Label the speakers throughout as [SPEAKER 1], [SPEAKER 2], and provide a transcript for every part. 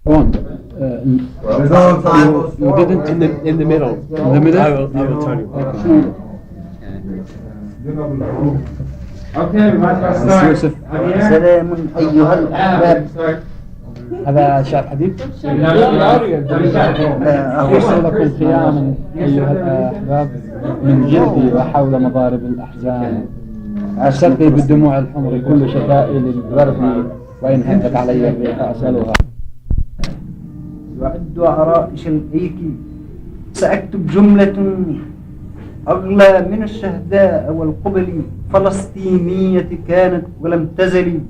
[SPEAKER 1] One.
[SPEAKER 2] No,
[SPEAKER 1] you didn't
[SPEAKER 3] In the middle.
[SPEAKER 1] In the middle?
[SPEAKER 3] I will tell you.
[SPEAKER 2] Okay, we might as well start.
[SPEAKER 1] يوسف.
[SPEAKER 4] سلام أيها الأحباب.
[SPEAKER 1] هذا شعر حديث؟ أرسل لكم خياما أيها الأحباب من جلدي وحول مضارب الأحزان أسقي بالدموع الحمر كل شتائل البرد وإن هبت علي الريح أسألها.
[SPEAKER 4] يعد عرائش الأيك سأكتب جملة أغلى من الشهداء والقبل فلسطينية كانت ولم تزل.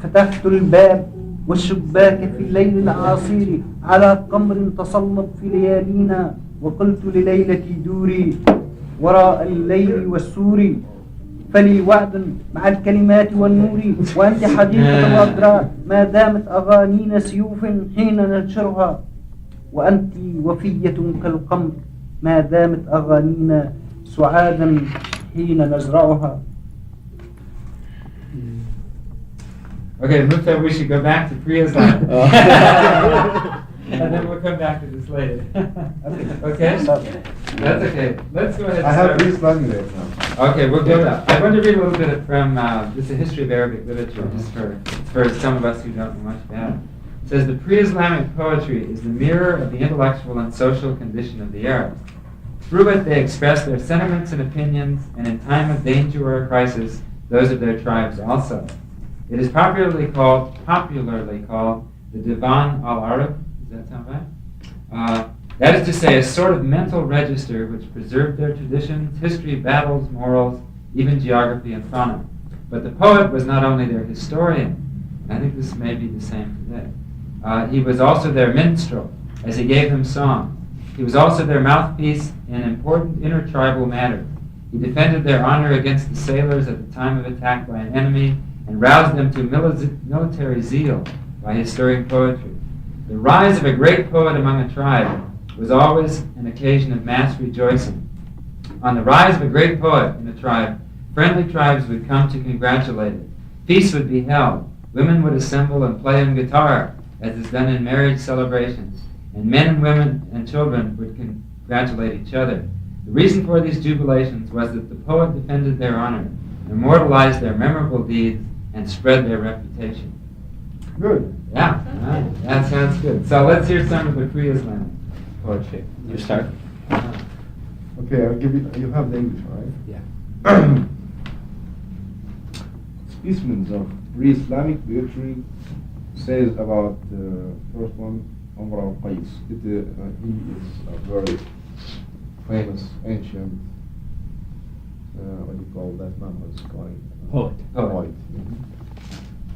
[SPEAKER 4] فتحت الباب والشباك في الليل العاصير على قمر تصلب في ليالينا وقلت لليلتي دوري وراء الليل والسور فلي وعد مع الكلمات والنور وأنت حديقة الأدراء ما دامت أغانينا سيوف حين ننشرها وأنت وفية كالقمر ما دامت أغانينا سعادا حين نزرعها.
[SPEAKER 2] Okay, looks like we should go back to pre-Islam. And then we'll come back to this later. Okay? That's okay. Let's go ahead and
[SPEAKER 5] I have
[SPEAKER 2] start.
[SPEAKER 5] pre-Islamic right now.
[SPEAKER 2] Okay, we'll go back. I want to read a little bit from just a history of Arabic literature, just for some of us who don't know much about it. It says, the pre-Islamic poetry is the mirror of the intellectual and social condition of the Arabs. Through it they express their sentiments and opinions, and in time of danger or crisis, those of their tribes also. It is popularly called the Divan al-Arab. Does that sound right? That is to say, a sort of mental register which preserved their traditions, history, battles, morals, even geography and fauna. But the poet was not only their historian, and I think this may be the same today. He was also their minstrel, as he gave them song. He was also their mouthpiece in important intertribal matters. He defended their honor against the sailors at the time of attack by an enemy, and roused them to military zeal by his stirring poetry. The rise of a great poet among a tribe was always an occasion of mass rejoicing. On the rise of a great poet in a tribe, friendly tribes would come to congratulate it. Feasts would be held. Women would assemble and play on guitar, as is done in marriage celebrations. And men and women and children would congratulate each other. The reason for these jubilations was that the poet defended their honor, immortalized their memorable deeds, and spread their reputation.
[SPEAKER 5] Good.
[SPEAKER 2] Yeah, that sounds good. So let's hear some of the pre-Islamic poetry.
[SPEAKER 3] You start.
[SPEAKER 5] Okay, I'll give you. You have the English, right?
[SPEAKER 3] Yeah.
[SPEAKER 5] Specimens of pre-Islamic poetry says about the first one, Umar al-Qais. He is a very famous, ancient, what do you call that man who's calling? Poet.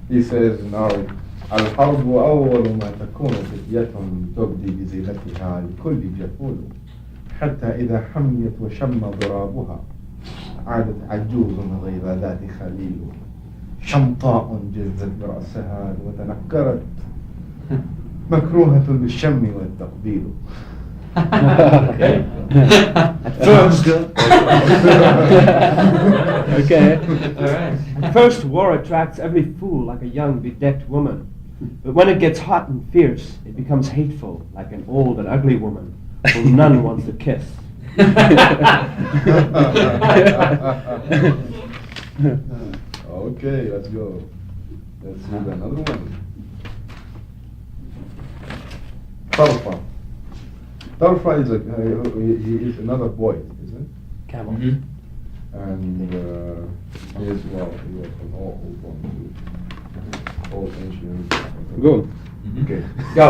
[SPEAKER 5] He says in Arabic, الحرب أول ما تكون فتية تبدي بزينتها لكل جفول حتى إذا حميت وشم ضرابها عادت عجوز غير ذات خليل شمطاء جزت برأسها وتنكرت مكروهة بالشم والتقبيل.
[SPEAKER 3] Okay.
[SPEAKER 5] Sounds
[SPEAKER 3] good.
[SPEAKER 1] Okay.
[SPEAKER 2] All right.
[SPEAKER 3] At first, war attracts every fool like a young, bedecked woman. But when it gets hot and fierce, it becomes hateful like an old and ugly woman whom none wants to kiss.
[SPEAKER 5] Okay, let's go. Let's read another one. Tarfa. Tarfa is he is another poet, isn't it?
[SPEAKER 3] Camel.
[SPEAKER 2] Mm-hmm.
[SPEAKER 5] And he was an old one too. Old ancient.
[SPEAKER 1] Go.
[SPEAKER 5] Okay.
[SPEAKER 2] Go.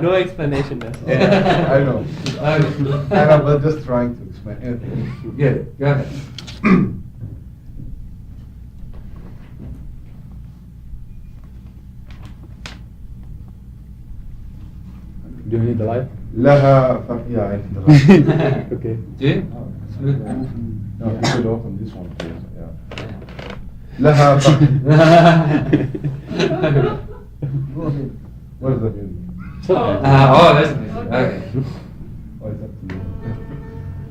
[SPEAKER 3] No explanation necessary.
[SPEAKER 5] Yeah, I know. And I'm just trying to explain anything.
[SPEAKER 2] Good. Go ahead.
[SPEAKER 1] Do you need the light?
[SPEAKER 5] لها yeah, I think
[SPEAKER 1] Okay.
[SPEAKER 2] Do you? Oh, smooth.
[SPEAKER 5] No, you could open this one please. Yeah. لها Where's the music?
[SPEAKER 2] Oh, that's amazing. Okay.
[SPEAKER 5] Oh, it's up to you.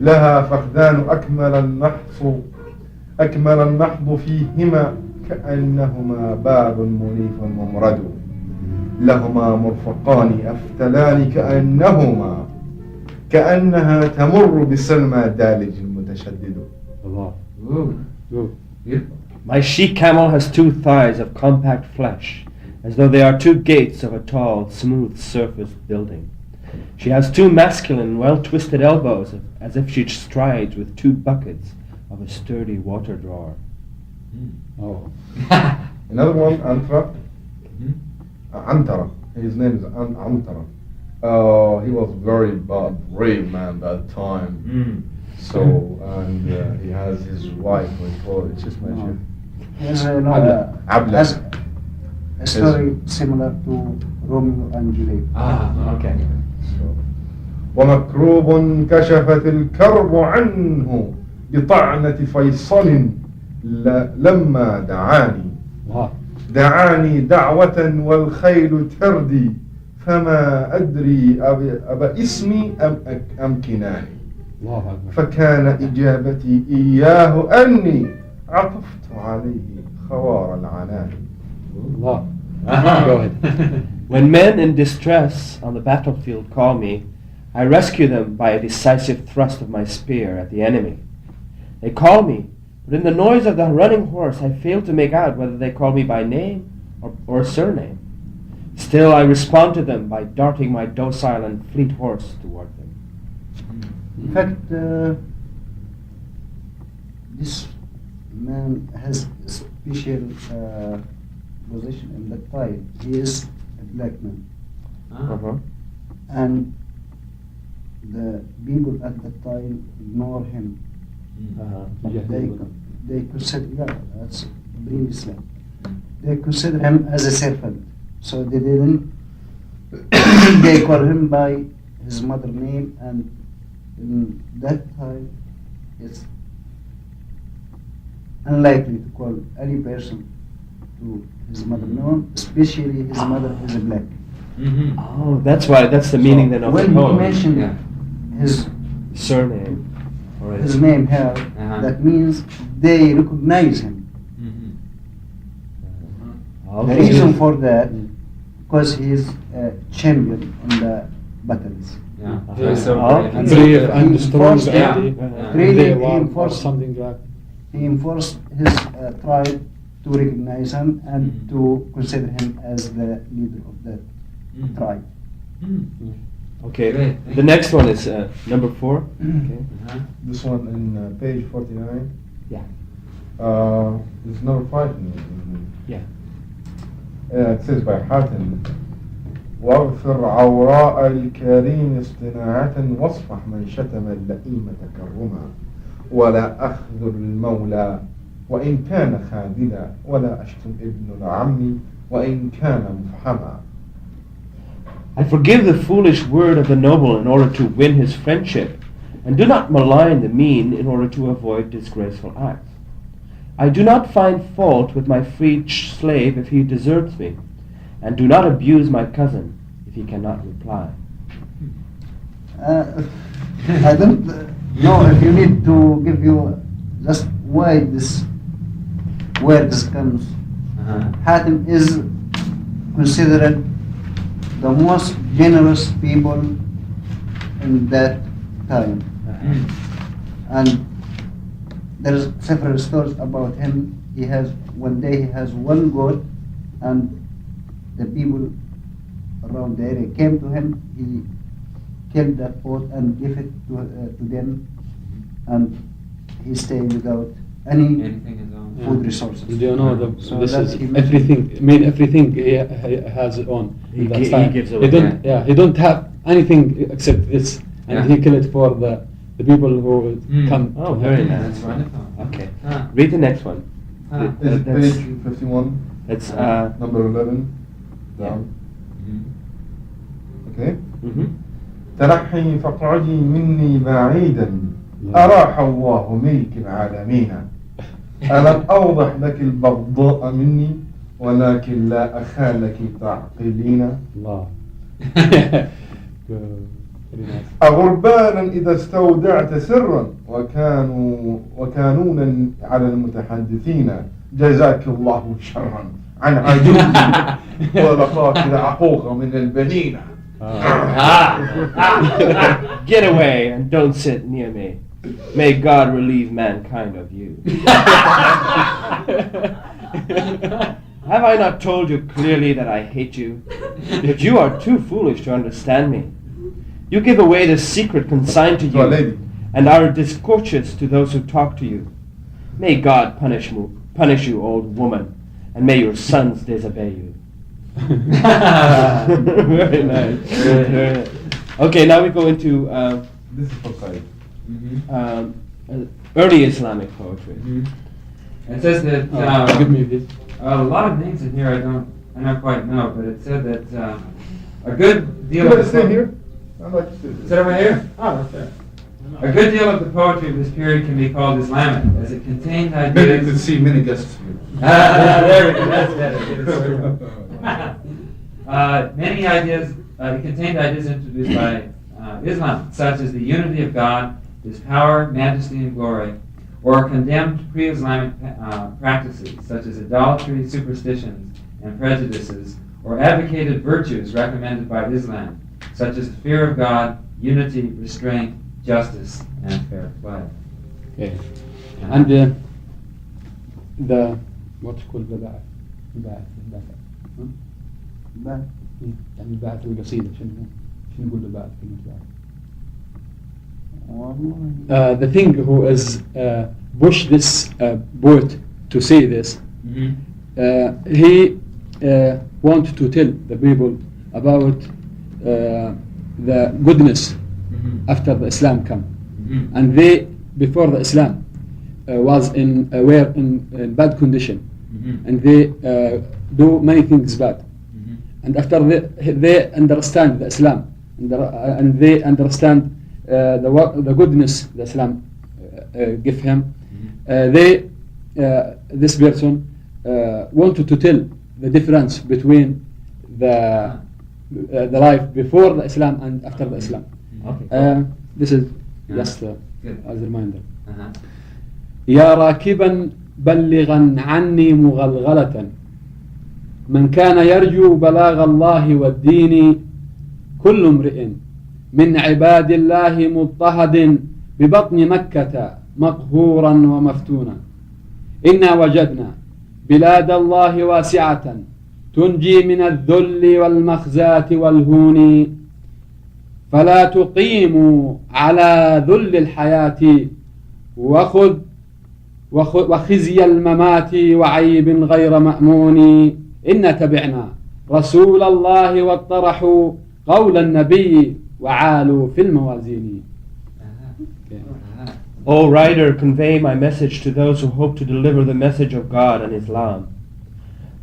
[SPEAKER 5] لها فقدان أكمل النحس أكمل النحض فيهما كأنهما باب منيف ممرد لهما مرفقان أفتلان كأنها تمر بسلمى دالج متشدد.
[SPEAKER 3] Allah.
[SPEAKER 2] Ooh. Beautiful.
[SPEAKER 3] My she-camel has 2 thighs of compact flesh, as though they are 2 gates of a tall, smooth-surfaced building. She has 2 masculine, well-twisted elbows, as if she strides with 2 buckets of a sturdy water drawer.
[SPEAKER 1] Oh.
[SPEAKER 5] Another one, Antara.
[SPEAKER 2] Mhm.
[SPEAKER 5] Antara. His name is Antara. He was very brave man that time.
[SPEAKER 2] Mm.
[SPEAKER 5] So, and he has his wife, we call it, just mentioned.
[SPEAKER 4] Here's
[SPEAKER 5] Abla.
[SPEAKER 4] a story similar to Romeo and Juliet.
[SPEAKER 2] Ah, okay.
[SPEAKER 5] ومكروب كشفت الكرب عنه بطعنة فيصل لما
[SPEAKER 1] Wow.
[SPEAKER 5] دعاني دعوة والخيل تردي فما أدري أبا اسمي أم كناني
[SPEAKER 1] الله أكبر.
[SPEAKER 5] فكان إجابتي إياه أني عطفت عليه خوار العنان.
[SPEAKER 1] Allah. Go ahead.
[SPEAKER 3] When men in distress on the battlefield call me, I rescue them by a decisive thrust of my spear at the enemy. They call me, but in the noise of the running horse I fail to make out whether they call me by name or surname. Still I respond to them by darting my docile and fleet horse toward them.
[SPEAKER 4] In fact, this man has a special position in the tribe. He is a black man,
[SPEAKER 2] Ah.
[SPEAKER 4] and the people at the time ignore him.
[SPEAKER 2] Mm.
[SPEAKER 4] They consider, that's previously. They consider him as a servant, so they didn't. They call him by his mother name, and in that time, it's unlikely to call any person to his mother name, especially his mother is a black.
[SPEAKER 2] Mhm.
[SPEAKER 3] Oh, that's why, that's the meaning then of the
[SPEAKER 4] When he
[SPEAKER 3] poem.
[SPEAKER 4] mentioned
[SPEAKER 2] Yeah.
[SPEAKER 4] his
[SPEAKER 3] Surname. Or
[SPEAKER 4] his name here,
[SPEAKER 2] Uh-huh.
[SPEAKER 4] that means they recognize him.
[SPEAKER 2] Mhm.
[SPEAKER 4] The
[SPEAKER 3] Okay.
[SPEAKER 4] reason for that, because he is a champion in the battles.
[SPEAKER 2] Yeah.
[SPEAKER 3] Uh-huh.
[SPEAKER 2] He's so
[SPEAKER 3] Oh,
[SPEAKER 2] brave.
[SPEAKER 3] and
[SPEAKER 1] Brave and
[SPEAKER 4] He
[SPEAKER 1] strong.
[SPEAKER 4] enforced-
[SPEAKER 2] Yeah.
[SPEAKER 1] and
[SPEAKER 2] Yeah.
[SPEAKER 4] Really,
[SPEAKER 1] they
[SPEAKER 4] he
[SPEAKER 1] war or
[SPEAKER 4] enforced-
[SPEAKER 1] something like.
[SPEAKER 4] He enforced his tribe to recognize him and
[SPEAKER 2] Mhm.
[SPEAKER 4] to consider him as the leader of that
[SPEAKER 2] Mm.
[SPEAKER 4] tribe.
[SPEAKER 2] Mm.
[SPEAKER 3] Okay.
[SPEAKER 2] Great,
[SPEAKER 3] The
[SPEAKER 2] thank
[SPEAKER 3] next one is number 4. Okay.
[SPEAKER 2] Uh-huh.
[SPEAKER 5] This one in page 49.
[SPEAKER 3] Yeah.
[SPEAKER 5] It's number 5.
[SPEAKER 3] Yeah.
[SPEAKER 5] It says by حاتم واغفر عوراء الكريم اصطناعة واصفح من شتم اللئيم تكرما ولا أخذل المولى وإن كان خاذلا ولا أشتم ابن العم وإن كان مفحما.
[SPEAKER 3] I forgive the foolish word of the noble in order to win his friendship, and do not malign the mean in order to avoid disgraceful acts. I do not find fault with my freed slave if he deserts me, and do not abuse my cousin if he cannot reply.
[SPEAKER 4] I don't know if you need to give you just why this where this comes.
[SPEAKER 2] Uh-huh.
[SPEAKER 4] Hatim is considered the most generous people in that time,
[SPEAKER 2] Mm.
[SPEAKER 4] and there's several stories about him. He has one day he has one goat, and the people around the area came to him. He killed that goat and gave it to them, and he stayed without any
[SPEAKER 2] Anything his own.
[SPEAKER 4] food resources.
[SPEAKER 1] Do you know
[SPEAKER 4] So
[SPEAKER 1] this
[SPEAKER 4] that
[SPEAKER 1] is
[SPEAKER 4] he mentioned-
[SPEAKER 1] everything? I mean, everything he has on.
[SPEAKER 3] He
[SPEAKER 1] that
[SPEAKER 3] gi- he
[SPEAKER 1] time.
[SPEAKER 3] gives
[SPEAKER 1] He
[SPEAKER 3] away.
[SPEAKER 1] don't. Yeah, he don't have anything except this, and
[SPEAKER 2] Yeah.
[SPEAKER 1] he kill it for the people who
[SPEAKER 2] Mm.
[SPEAKER 1] come.
[SPEAKER 3] Oh,
[SPEAKER 1] to
[SPEAKER 3] very
[SPEAKER 1] him.
[SPEAKER 3] nice.
[SPEAKER 2] That's wonderful.
[SPEAKER 3] Okay.
[SPEAKER 2] Ah.
[SPEAKER 3] Read the next one.
[SPEAKER 2] Ah.
[SPEAKER 5] Is it
[SPEAKER 3] That's-
[SPEAKER 5] page 51?
[SPEAKER 3] That's
[SPEAKER 5] Number 11. Down.
[SPEAKER 2] Mhm.
[SPEAKER 5] Okay.
[SPEAKER 3] mhm.
[SPEAKER 5] تنحي فاقعدي مني بعيدا أراح الله ملك العالمين ألم أوضح لك البغضاء مني ولكن لا أخالك تعقلين.
[SPEAKER 1] Allah. Very nice.
[SPEAKER 5] أغربانا إذا استودعت سرا وكانونا على المتحدثين جزاك الله شرا عن عجوز ولقاك عقوق من البنين.
[SPEAKER 3] Get away and don't sit near me. May God relieve mankind of you. Have I not told you clearly that I hate you? But you are too foolish to understand me. You give away the secret consigned to you, and are discourteous to those who talk to you. May God punish you, old woman, and may your sons disobey you. Very nice. Very nice. Okay, now we go into
[SPEAKER 5] This is for Said.
[SPEAKER 3] early Islamic poetry.
[SPEAKER 2] It says that
[SPEAKER 1] Give me this.
[SPEAKER 2] a lot of names in here I don't quite know, but it said that a good deal
[SPEAKER 5] You
[SPEAKER 2] of
[SPEAKER 5] want to stay here? I'd like to sit
[SPEAKER 2] Sit over here. Oh, right there. A good deal of the poetry of this period can be called Islamic, as it contained
[SPEAKER 5] Maybe you could
[SPEAKER 2] ideas.
[SPEAKER 5] see many guests here.
[SPEAKER 2] There we go. That's better. Many ideas. It contained ideas introduced by Islam, such as the unity of God, His power, majesty, and glory, or condemned pre-Islamic practices such as idolatry, superstitions, and prejudices, or advocated virtues recommended by Islam, such as the fear of God, unity, restraint, justice, and fair play.
[SPEAKER 1] Okay. And the what's called the بعث يعني البعث القصيدة شنو نقول له بعث كلمة بعث. The thing who is push this poet to say this, he want to tell the people about the goodness after the Islam come, and they before the Islam were in bad condition, and they do many things bad, and after they understand the Islam and they understand the goodness the Islam give him, this person wanted to tell the difference between the life before the Islam and after the Islam.
[SPEAKER 2] Okay.
[SPEAKER 1] This is just as a reminder.
[SPEAKER 2] Uh-huh.
[SPEAKER 1] يا راكبا بلغا عني مغلغلة من كان يرجو بلاغ الله والدين كل امرئ من عباد الله مضطهد ببطن مكة مقهورا ومفتونا إنا وجدنا بلاد الله واسعة تنجي من الذل والمخزاة والهون فلا تقيموا على ذل الحياة وخزي الممات وعيب غير مأمون إن تبعنا رسول الله واطرحوا قول النبي وعالوا في الموازين.
[SPEAKER 3] O writer, convey my message to those who hope to deliver the message of God and Islam.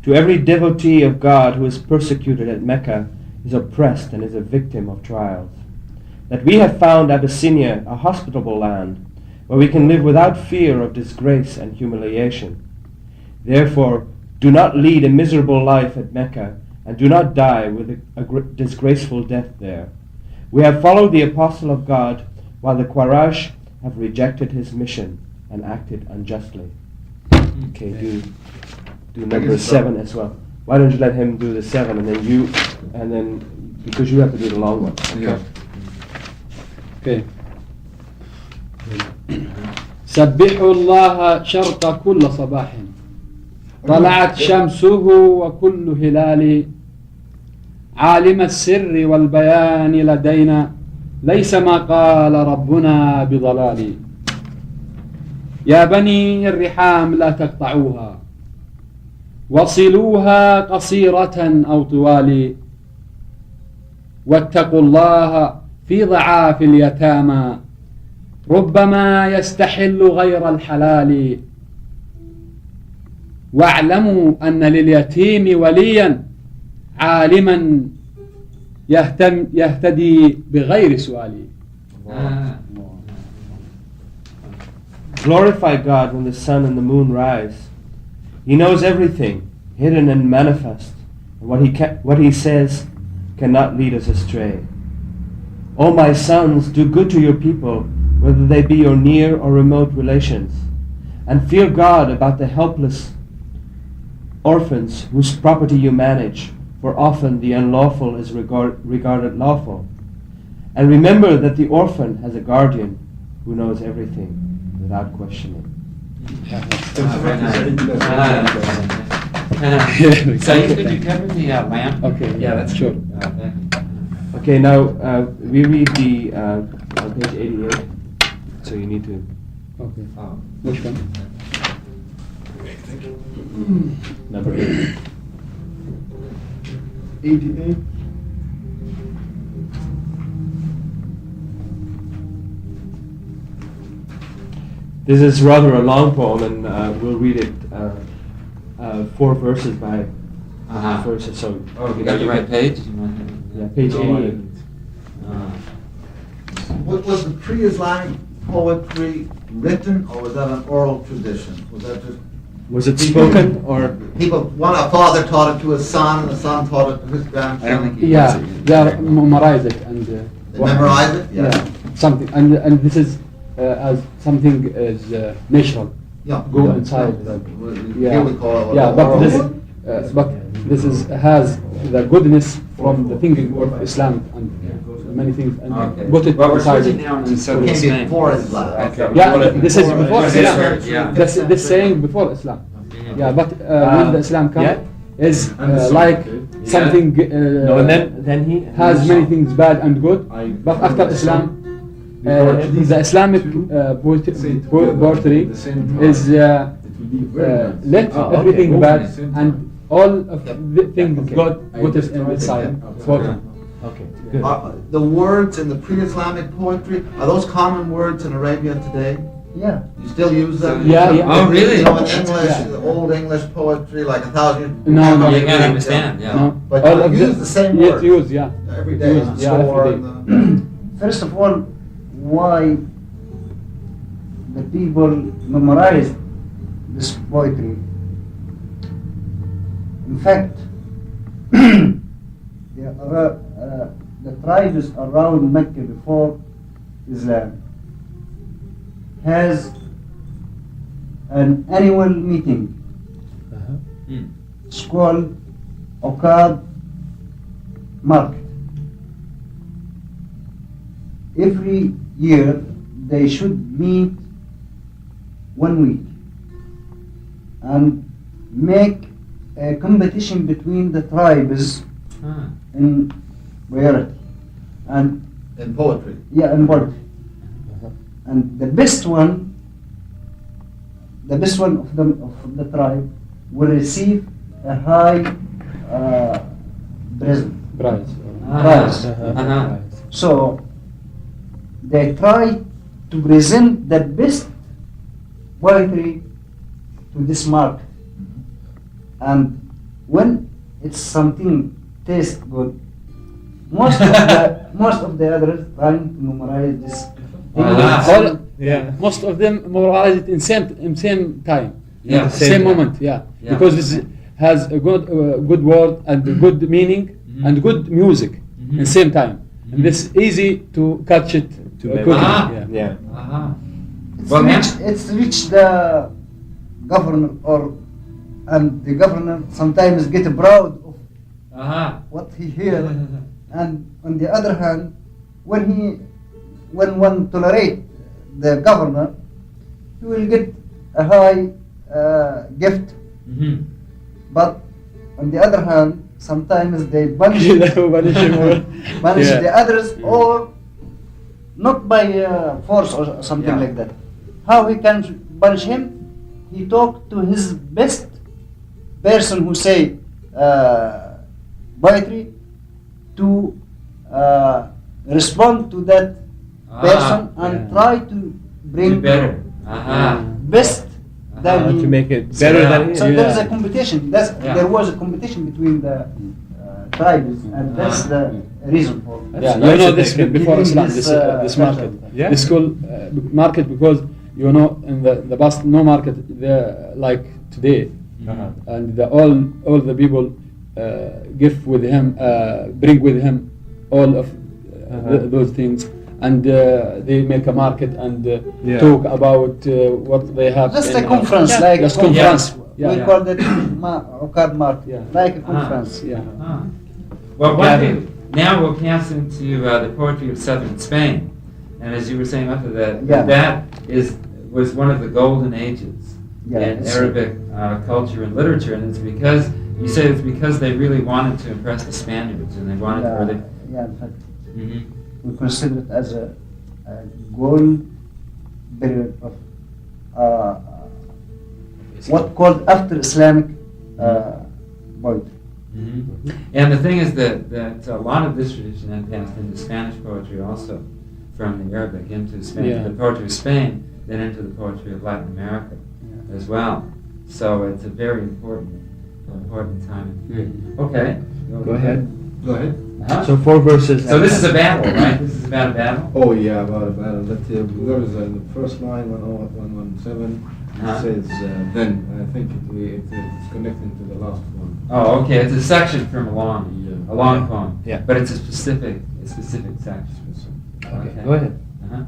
[SPEAKER 3] To every devotee of God who is persecuted at Mecca, is oppressed and is a victim of trials. That we have found Abyssinia a hospitable land, where we can live without fear of disgrace and humiliation. Therefore, do not lead a miserable life at Mecca, and do not die with a disgraceful death there. We have followed the apostle of God, while the Quraysh have rejected his mission and acted unjustly. Okay, do number 7 as well. Why don't you let him do the 7 and then because you have to do the long one.
[SPEAKER 5] Yeah.
[SPEAKER 1] Okay. سبحوا الله شرق كل صباح طلعت شمسه وكل هلال عالم السر والبيان لدينا ليس ما قال ربنا بضلال يا بني الرحام لا تقطعوها وصلوها قصيرة أو طوال واتقوا الله في ضعاف اليتامى ربما يستحل غير الحلال واعلموا أن لليتيم وليا عالما يهتدي بغير سؤال.
[SPEAKER 3] Glorify God when the sun and the moon rise. He knows everything, hidden and manifest, and what he says cannot lead us astray. O my sons, do good to your people, whether they be your near or remote relations, and fear God about the helpless orphans whose property you manage, for often the unlawful is regarded lawful. And remember that the orphan has a guardian who knows everything without questioning.
[SPEAKER 2] Very nice. So could you cover the lamp?
[SPEAKER 1] Okay, yeah, that's sure.
[SPEAKER 2] Thank you.
[SPEAKER 3] Okay, now we read the on page 88. So you need to
[SPEAKER 1] Okay.
[SPEAKER 2] Oh.
[SPEAKER 1] Which one?
[SPEAKER 3] number 8.
[SPEAKER 5] 88.
[SPEAKER 3] This is rather a long poem, and we'll read it 4 verses by verses. So
[SPEAKER 2] Oh, you got the right page?
[SPEAKER 3] yeah, page 88.
[SPEAKER 6] Was the pre-Islamic poetry written, or was that an oral tradition? Was that just
[SPEAKER 3] Was it spoken or?
[SPEAKER 6] a father taught it to his son, and the son taught it to his grandson?
[SPEAKER 1] Yeah, they memorize it and
[SPEAKER 6] They memorize it?
[SPEAKER 1] yeah, something, and this is as something is natural.
[SPEAKER 6] Yeah.
[SPEAKER 1] Go
[SPEAKER 6] Yeah.
[SPEAKER 1] inside.
[SPEAKER 6] Yeah. Here we call it
[SPEAKER 1] Yeah,
[SPEAKER 6] oral.
[SPEAKER 1] but this is has the goodness from the thinking of Islam and many things, and
[SPEAKER 2] Okay.
[SPEAKER 1] put it
[SPEAKER 2] Well, we're
[SPEAKER 1] inside
[SPEAKER 2] switching
[SPEAKER 1] it.
[SPEAKER 2] now into
[SPEAKER 6] It
[SPEAKER 2] Southern
[SPEAKER 6] came
[SPEAKER 2] Spain.
[SPEAKER 6] before Islam.
[SPEAKER 2] Okay.
[SPEAKER 1] Yeah, this is before Islam.
[SPEAKER 2] Yeah.
[SPEAKER 1] This saying before Islam. Yeah, but when the Islam come,
[SPEAKER 3] yeah.
[SPEAKER 1] is like something
[SPEAKER 3] No, and then he
[SPEAKER 1] has many things bad and good. But after Islam, the Islamic poetry is let everything bad and all of the things God put it in its side. Poetry.
[SPEAKER 3] Okay, good.
[SPEAKER 6] The words in the pre-Islamic poetry, are those common words in Arabia today?
[SPEAKER 4] Yeah.
[SPEAKER 6] You still use them?
[SPEAKER 1] Yeah, yeah.
[SPEAKER 2] Oh, really?
[SPEAKER 6] You know, in English,
[SPEAKER 1] Yeah.
[SPEAKER 6] the old English poetry, like 1,000
[SPEAKER 1] No, no.
[SPEAKER 2] You can't understand, yeah.
[SPEAKER 1] No,
[SPEAKER 6] But
[SPEAKER 1] all
[SPEAKER 6] you
[SPEAKER 1] of
[SPEAKER 6] use the same
[SPEAKER 1] yes,
[SPEAKER 6] words.
[SPEAKER 1] use, yeah.
[SPEAKER 6] Every day in the
[SPEAKER 1] Yeah, every
[SPEAKER 6] store.
[SPEAKER 1] day.
[SPEAKER 6] and
[SPEAKER 4] First of all, why the people memorize this poetry? In fact, the tribes around Mecca before Islam has an annual meeting. It's called Okad Market. Every year they should meet 1 week and make a competition between the tribes in variety and
[SPEAKER 6] in poetry.
[SPEAKER 4] yeah, in poetry. And the best one of the tribe will receive a high present.
[SPEAKER 1] Prize.
[SPEAKER 4] Prize.
[SPEAKER 2] Uh-huh.
[SPEAKER 4] So they try to present the best poetry to this market, and when it's something tastes good, most of the others trying to memorize this.
[SPEAKER 1] All,
[SPEAKER 3] Yeah.
[SPEAKER 1] most of them memorize it in same time.
[SPEAKER 2] Yeah.
[SPEAKER 1] Same moment. Yeah.
[SPEAKER 2] Yeah.
[SPEAKER 1] Because this has a good word and a good meaning and good music in same time. And this easy to catch it quickly.
[SPEAKER 2] Ah.
[SPEAKER 1] Yeah.
[SPEAKER 2] Uh-huh.
[SPEAKER 4] It's
[SPEAKER 2] Well,
[SPEAKER 4] reached the governor, and the governor sometimes get proud of
[SPEAKER 2] Uh-huh.
[SPEAKER 4] what he hears, and on the other hand, when one tolerate the governor, he will get a high gift.
[SPEAKER 2] Mm-hmm.
[SPEAKER 4] But on the other hand, sometimes they punish
[SPEAKER 1] Punish him or-
[SPEAKER 4] punish
[SPEAKER 1] Yeah.
[SPEAKER 4] the others, or not by force or something
[SPEAKER 6] Yeah.
[SPEAKER 4] like that. How he can punish him? He talked to his best person who say poetry to respond to that person and
[SPEAKER 1] yeah.
[SPEAKER 4] try to
[SPEAKER 2] Do
[SPEAKER 4] bring
[SPEAKER 2] better. Uh-huh.
[SPEAKER 4] best than
[SPEAKER 3] To
[SPEAKER 4] he.
[SPEAKER 3] make it better
[SPEAKER 2] Yeah.
[SPEAKER 3] than
[SPEAKER 4] So
[SPEAKER 3] he
[SPEAKER 4] there is
[SPEAKER 1] Yeah.
[SPEAKER 4] a competition.
[SPEAKER 2] Yeah.
[SPEAKER 4] There was a competition between the tribes, and that's the reason for.
[SPEAKER 1] Yeah,
[SPEAKER 3] nice
[SPEAKER 1] you know
[SPEAKER 3] that
[SPEAKER 1] this
[SPEAKER 3] they can
[SPEAKER 1] before
[SPEAKER 4] bring
[SPEAKER 1] Islam,
[SPEAKER 4] this,
[SPEAKER 1] this market.
[SPEAKER 3] Yeah.
[SPEAKER 1] This school market, because you know in the past no market there like today, and all the people give with him, bring with him all of those things, and they make a market and
[SPEAKER 3] Yeah.
[SPEAKER 1] talk about what they have.
[SPEAKER 4] Just a
[SPEAKER 1] in-
[SPEAKER 4] conference,
[SPEAKER 1] Yeah,
[SPEAKER 4] like
[SPEAKER 1] just
[SPEAKER 4] a
[SPEAKER 1] conference.
[SPEAKER 4] We
[SPEAKER 1] Yeah.
[SPEAKER 4] call it Uqad market,
[SPEAKER 1] Yeah.
[SPEAKER 4] like a conference.
[SPEAKER 1] Yeah.
[SPEAKER 2] Ah. Well, one thing, now we'll pass into the poetry of southern Spain. And as you were saying after that,
[SPEAKER 4] Yeah.
[SPEAKER 2] that was one of the golden ages
[SPEAKER 4] Yeah,
[SPEAKER 2] in
[SPEAKER 4] it's-
[SPEAKER 2] Arabic culture and literature. And it's because, you say it's because they really wanted to impress the Spaniards and they wanted
[SPEAKER 4] Yeah,
[SPEAKER 2] to...
[SPEAKER 4] yeah, in fact,
[SPEAKER 2] Mhm.
[SPEAKER 4] we consider it as a gold period of what called after Islamic poetry.
[SPEAKER 2] Mhm. And the thing is that a lot of this tradition had passed into Spanish poetry also, from the Arabic into Spain,
[SPEAKER 1] Yeah.
[SPEAKER 2] the poetry of Spain, then into the poetry of Latin America
[SPEAKER 4] Yeah.
[SPEAKER 2] as well. So it's a very important time and period. Okay.
[SPEAKER 3] Go ahead.
[SPEAKER 5] Go ahead.
[SPEAKER 2] Uh-huh.
[SPEAKER 3] So 4 verses.
[SPEAKER 2] So this is a battle, right? This is about a battle?
[SPEAKER 5] Oh yeah, about a battle. That there is in the first line, 10117,
[SPEAKER 2] Uh-huh.
[SPEAKER 5] it says then. I think it's connecting to the last one.
[SPEAKER 2] Oh, okay. It's a section from a long
[SPEAKER 3] Yeah.
[SPEAKER 2] poem.
[SPEAKER 3] Yeah.
[SPEAKER 2] But it's a specific section.
[SPEAKER 3] Okay, go ahead.
[SPEAKER 2] Uh-huh.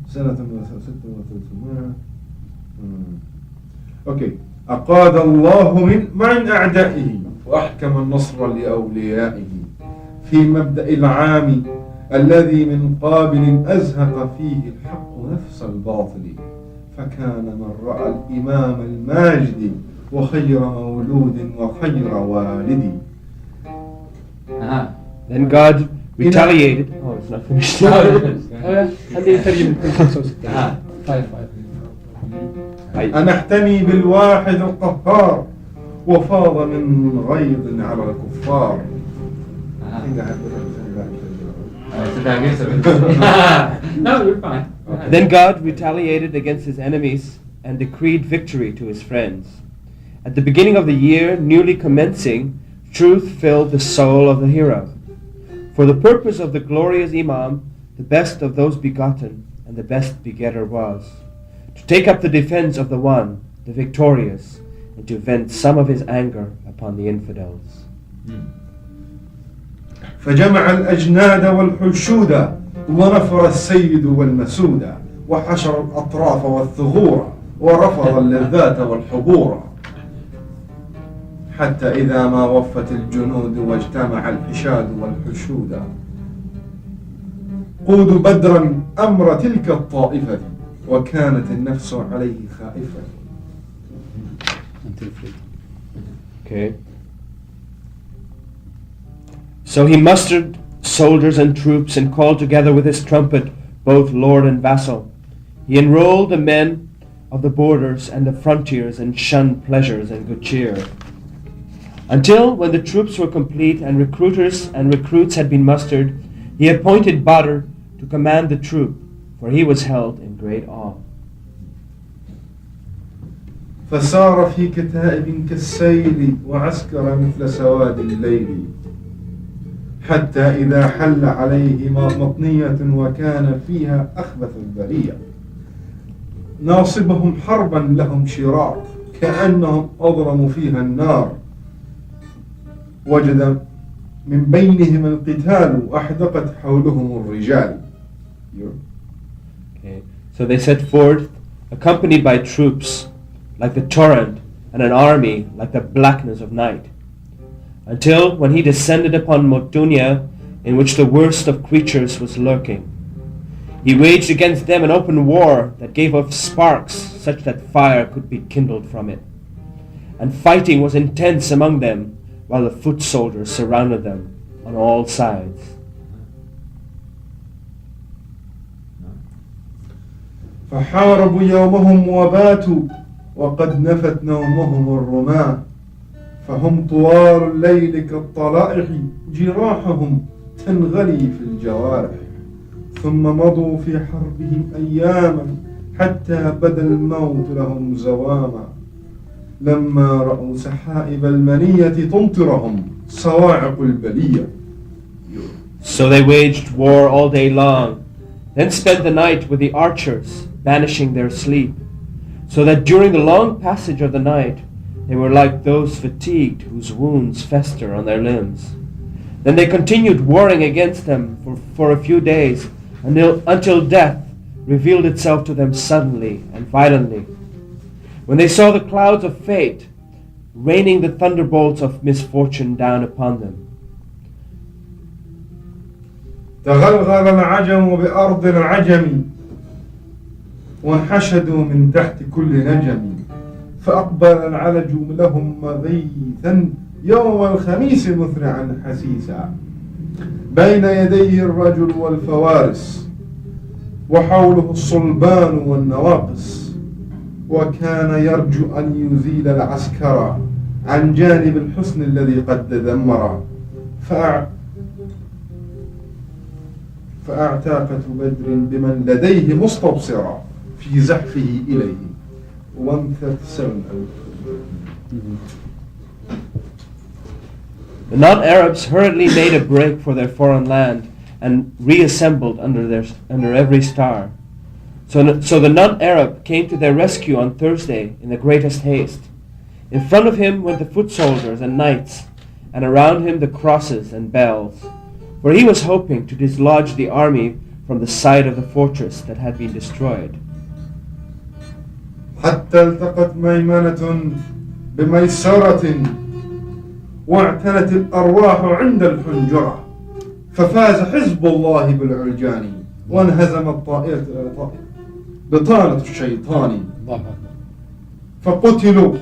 [SPEAKER 5] سنة 36 أوكي. أقاد الله من أعدائه وأحكم النصر لأوليائه في مبدأ العام الذي من قابل أزهق فيه الحق نفس الباطل فكان من رأى الإمام الماجد وخير مولود وخير والد.
[SPEAKER 2] Uh-huh.
[SPEAKER 3] Then God retaliated. Oh, it's not finished.
[SPEAKER 1] خليه يترجم من 65.
[SPEAKER 2] Ah.
[SPEAKER 1] 5.
[SPEAKER 5] أنا احتمي بالواحد القهار وفاض من غيظ على الكفار. I think I have to send back to
[SPEAKER 2] No, you're fine. Go ahead.
[SPEAKER 3] Then God retaliated against his enemies and decreed victory to his friends. At the beginning of the year, newly commencing, truth filled the soul of the hero. For the purpose of the glorious Imam, the best of those begotten and the best begetter was, to take up the defense of the one, the victorious, and to vent some of his anger upon the infidels.
[SPEAKER 5] فجمع الأجناد والحشود ونفر السيد والمسود وحشر الأطراف والثغور ورفض اللذات والحبور حتى إذا ما وفت الجنود واجتمع الحشاد والحشود قود بدرا أمر تلك الطائفة وكانت النفس عليه خائفة.
[SPEAKER 3] Okay. So he mustered soldiers and troops and called together with his trumpet both lord and vassal. He enrolled the men of the borders and the frontiers and shunned pleasures and good cheer. Until when the troops were complete and recruiters and recruits had been mustered, he appointed Badr to command the troop, for he was held in great awe.
[SPEAKER 5] فسار في كتائب كالسيل وعسكر مثل سواد الليل حتى إذا حل عليه مطنية وكان فيها أخبث البرية ناصبهم حربا لهم شرار كأنهم أضرموا فيها النار وجد من بينهم القتال أحدقت حولهم الرجال.
[SPEAKER 3] Okay. So they set forth, accompanied by troops, like the torrent, and an army like the blackness of night, until when he descended upon Motunia, in which the worst of creatures was lurking. He waged against them an open war that gave off sparks such that fire could be kindled from it. And fighting was intense among them, while the foot soldiers surrounded them on all sides.
[SPEAKER 5] فحاربوا يومهم وباتوا وقد نفت نومهم الرماة فهم طوال الليل كالطلائع جراحهم تنغلي في الجوارح ثم مضوا في حربهم أياما حتى بدا الموت لهم زواما لما رأوا سحائب المنية تمطرهم صواعق البلية.
[SPEAKER 3] So they waged war all day long, then spent the night with the archers, banishing their sleep, so that during the long passage of the night they were like those fatigued whose wounds fester on their limbs. Then they continued warring against them for a few days until death revealed itself to them suddenly and violently. When they saw the clouds of fate raining the thunderbolts of misfortune down upon them.
[SPEAKER 5] تغلغل العجم بأرض العجم وانحشدوا من تحت كل نجم فأقبل العلج لهم مغيثا يوم الخميس مثرعا حسيسا بين يديه الرجل والفوارس وحوله الصلبان والنواقص وكان يرجو أن يزيل العسكر عن جانب الحسن الذي قد تدمر فأعتاقة بدر بمن لديه مستبصرا في زحفه إليه 137.
[SPEAKER 3] The non-Arabs hurriedly made a break for their foreign land and reassembled under every star. So the non-Arab came to their rescue on Thursday in the greatest haste. In front of him went the foot soldiers and knights, and around him the crosses and bells, for he was hoping to dislodge the army from the side of the fortress that had been destroyed.
[SPEAKER 5] حتى التقت ميمنة بميسرة واعتنت الأرواح عند الحنجرة ففاز حزب الله بالعرجان وانهزمت بطانة الشيطان فقتلوا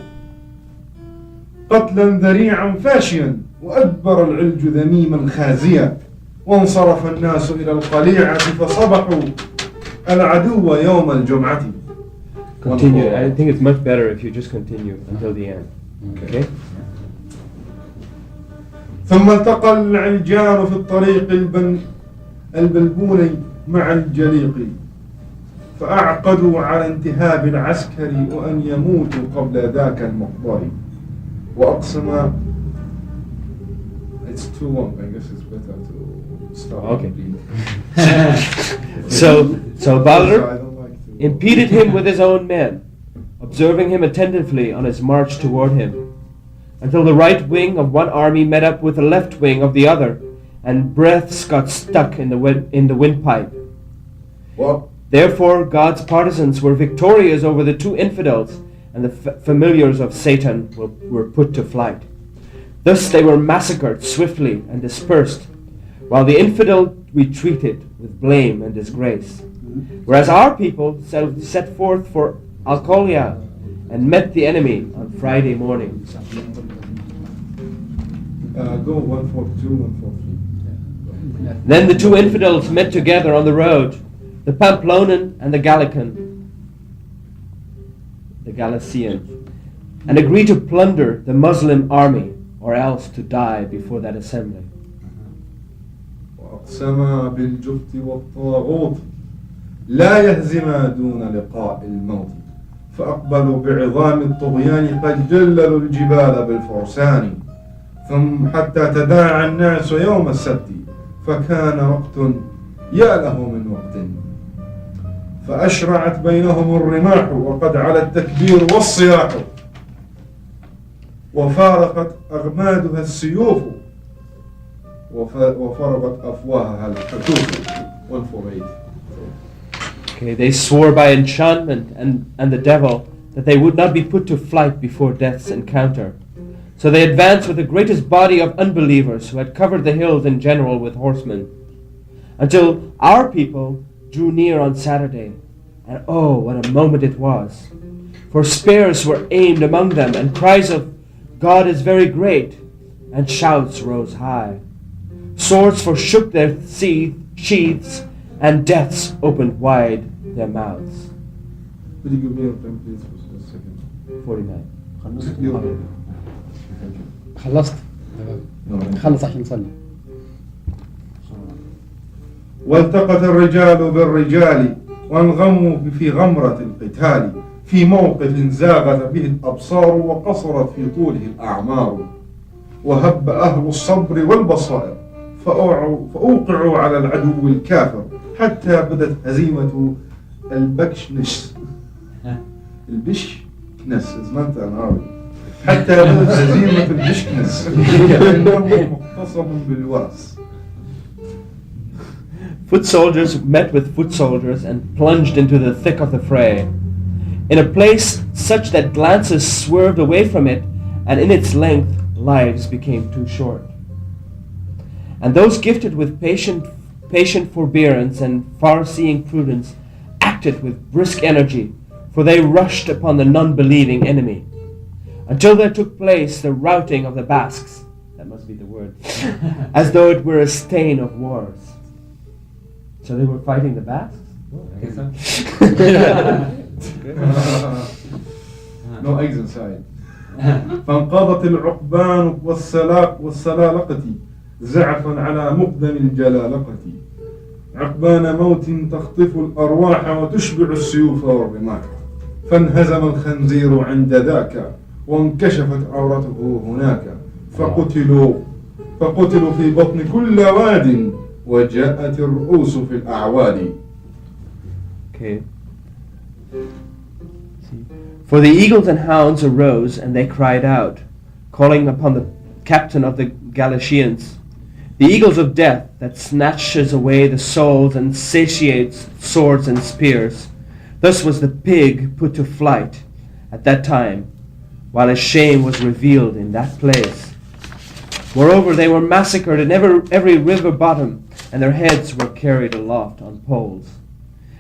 [SPEAKER 5] قتلا ذريعا فاشيا وأدبر العلج ذميما خازيا وانصرف الناس إلى القليعة فصبحوا العدو يوم الجمعة.
[SPEAKER 3] Continue. I think it's much better if you just continue until the end. Okay?
[SPEAKER 5] ثم التقى العلجان في الطريق البلبوني مع الجليق فأعقدوا على انتهاب العسكر وأن يموتوا قبل ذاك المحضر وأقسم. It's too long. I guess it's better to stop.
[SPEAKER 3] Okay. So Baldur impeded him with his own men, observing him attentively on his march toward him, until the right wing of one army met up with the left wing of the other, and breaths got stuck in the windpipe.
[SPEAKER 5] What?
[SPEAKER 3] Therefore God's partisans were victorious over the two infidels, and the familiars of Satan were put to flight. Thus they were massacred swiftly and dispersed, while the infidel retreated with blame and disgrace. Whereas our people set forth for Alcolia and met the enemy on Friday morning.
[SPEAKER 5] Go 142, 143.
[SPEAKER 3] Then the two infidels met together on the road, the Pamplonan and the Galician, and agreed to plunder the Muslim army, or else to die before that assembly.
[SPEAKER 5] وأقسما بالجبت والطاغوت لا يهزما دون لقاء الموت فأقبلوا بعظام الطغيان قد جللوا الجبال بالفرسان ثم حتى تداعى الناس يوم السبت فكان وقت يا له من وقت فأشرعت بينهم الرماح وقد على التكبير والصياح وفارقت أغمادها السيوف وفرغت أفواهها الحتوف 148.
[SPEAKER 3] Okay, they swore by enchantment and the devil that they would not be put to flight before death's encounter. So they advanced with the greatest body of unbelievers who had covered the hills in general with horsemen, until our people drew near on Saturday. And oh, what a moment it was! For spears were aimed among them, and cries of "God is very great," and shouts rose high. Swords forsook their sheaths, and deaths opened wide their mouths.
[SPEAKER 5] Could you give me a pen, please, for a second?
[SPEAKER 3] 49.
[SPEAKER 1] خلصت خلص عشان نصلي.
[SPEAKER 5] والتقت الرجال بالرجال وانغموا في غمرة القتال في موقف زاغت به الأبصار وقصرت في طوله الأعمار وهب أهل الصبر والبصائر فأوقعوا على العدو الكافر حتى بدت هزيمة البكشنس. It's not an Arabic. حتى ولد هزيمة البشكنس فإنه مختصم بالورث.
[SPEAKER 3] Foot soldiers met with foot soldiers and plunged into the thick of the fray, in a place such that glances swerved away from it, and in its length lives became too short. And those gifted with patient forbearance and far-seeing prudence acted with brisk energy, for they rushed upon the non-believing enemy, until there took place the routing of the Basques, that must be the word, as though it were a stain of wars. So they were fighting the Basques?
[SPEAKER 2] I guess so.
[SPEAKER 5] No eggs inside. فانقضت العقبان والسلالقة زعفا على مقدم الجلالقة عقبان موت تخطف الأرواح وتشبع السيوف والرماح فانهزم الخنزير عند ذاك وانكشفت عورته هناك فقتلوا في بطن كل واد وجاءت الرؤوس في الأعواد.
[SPEAKER 3] Okay. For the eagles and hounds arose, and they cried out, calling upon the captain of the Galatians, the eagles of death that snatches away the souls and satiates swords and spears. Thus was the pig put to flight at that time, while his shame was revealed in that place. Moreover, they were massacred in every river bottom, and their heads were carried aloft on poles.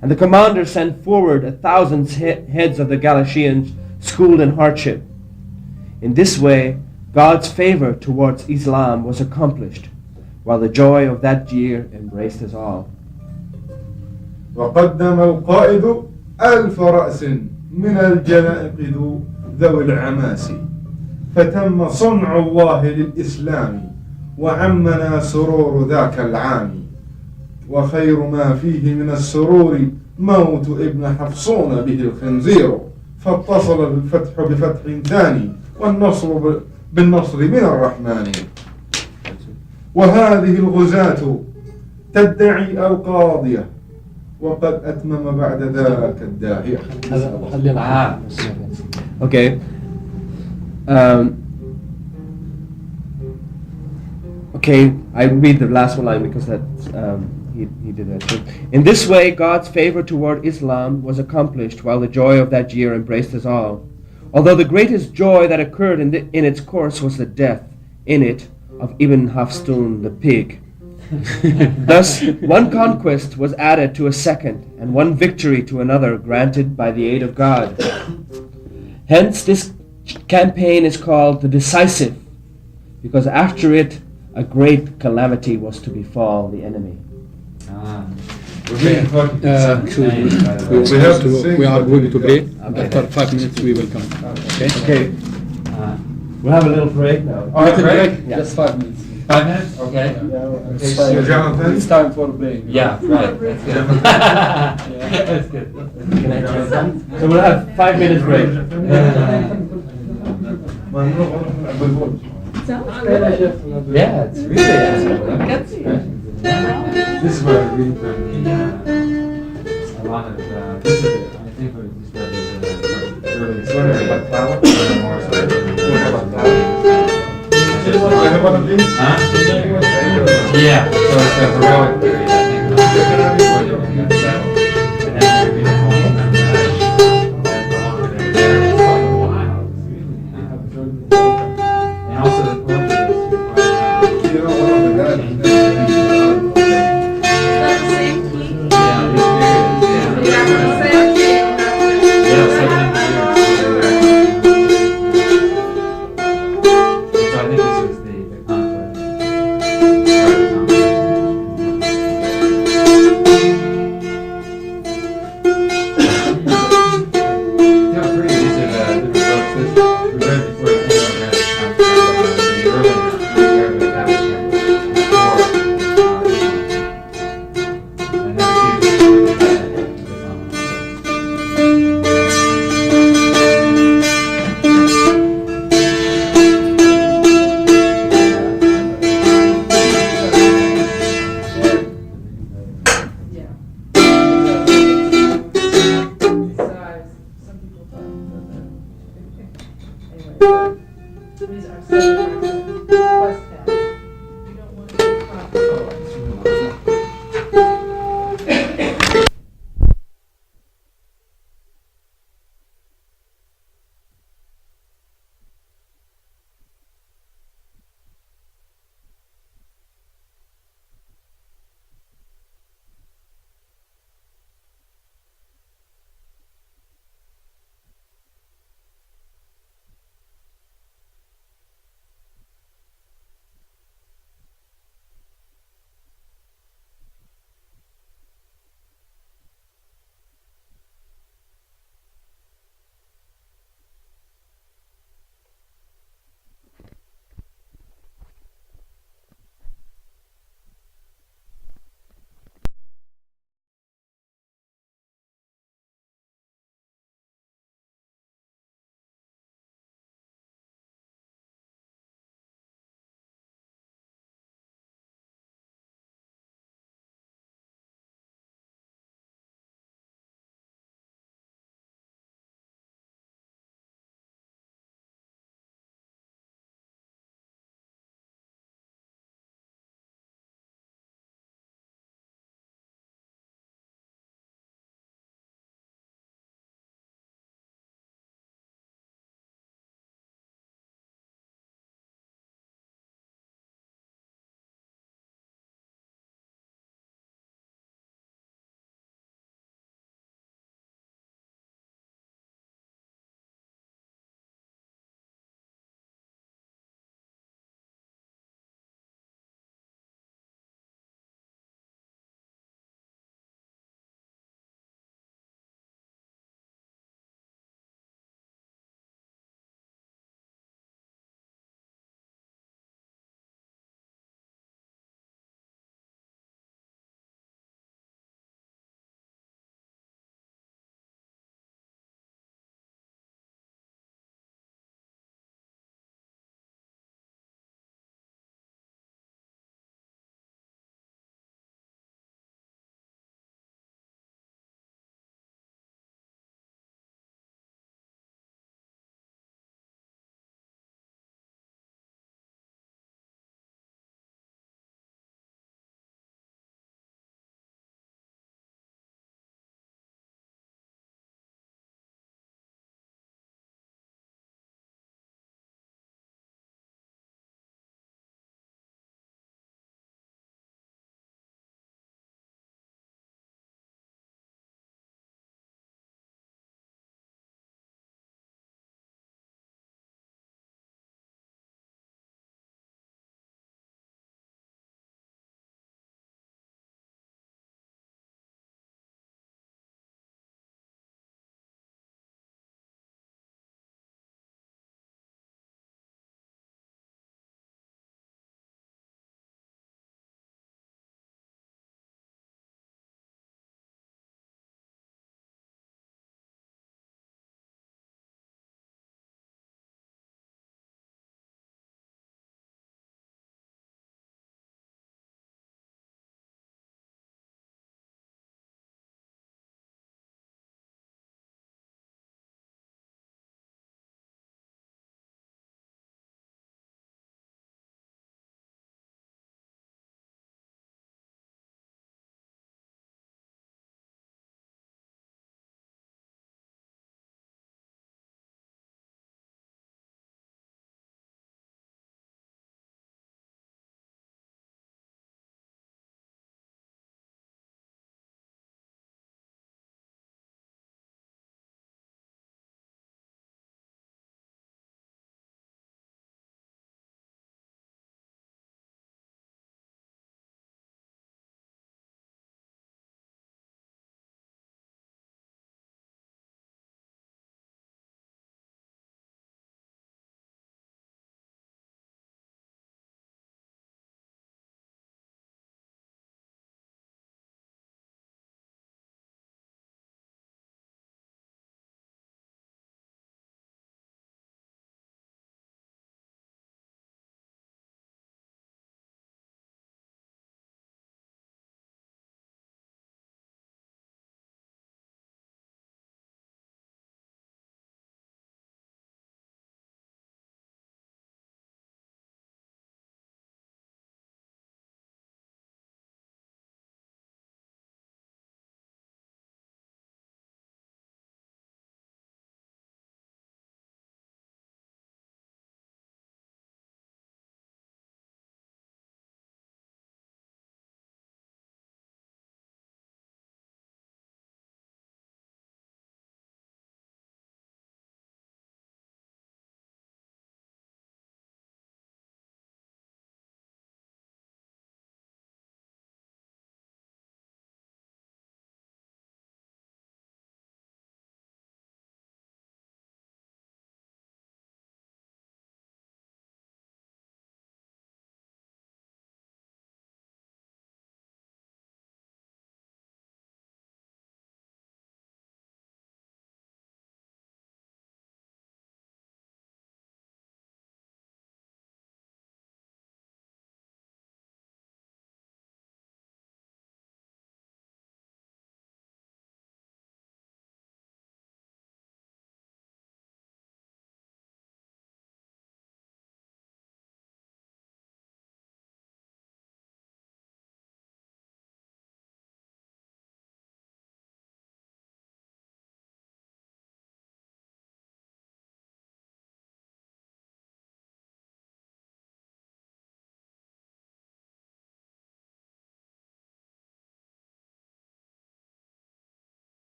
[SPEAKER 3] And the commander sent forward 1,000 heads of the Galatians, schooled in hardship. In this way, God's favor towards Islam was accomplished, while the joy of that year embraced us all.
[SPEAKER 5] وقدم القائد 1000 رأس من الجنائق ذوي العماسي فتم صنع الله للإسلام وعمنا سرور ذاك العام وخير ما فيه من السرور موت ابن حفصون به الخنزير فاتصل الفتح بفتح ثاني والنصر بالنصر من الرحمن وهذه الغزاة تدعي القاضية وقد أتمم بعد ذاك الداهية.
[SPEAKER 3] Okay. Okay, I read the last one line because that's he did that too. In this way, God's favor toward Islam was accomplished, while the joy of that year embraced us all. Although the greatest joy that occurred in its course was the death in it of Ibn Hafstun the pig. Thus, one conquest was added to a second, and one victory to another granted by the aid of God. Hence, this campaign is called the Decisive, because after it, a great calamity was to befall the enemy.
[SPEAKER 2] We're being put
[SPEAKER 1] Actually, we are going to break. After 5 minutes, we will come. Okay?
[SPEAKER 3] Okay. We'll have a little break now.
[SPEAKER 2] All right, break?
[SPEAKER 1] Yeah. Just 5 minutes.
[SPEAKER 2] 5 minutes? Okay.
[SPEAKER 1] It's time for a break.
[SPEAKER 2] Yeah, right. That's good. That's good.
[SPEAKER 3] So we'll have 5 minutes break.
[SPEAKER 2] Yeah, it's really excellent. This is where I read from a lot of, this is, I think we just read this early story about flower, or more sort of, huh? Yeah, so it's the heroic period, I think, before they got settled. And then we read the whole and also the poetry is
[SPEAKER 7] Anyway, are separate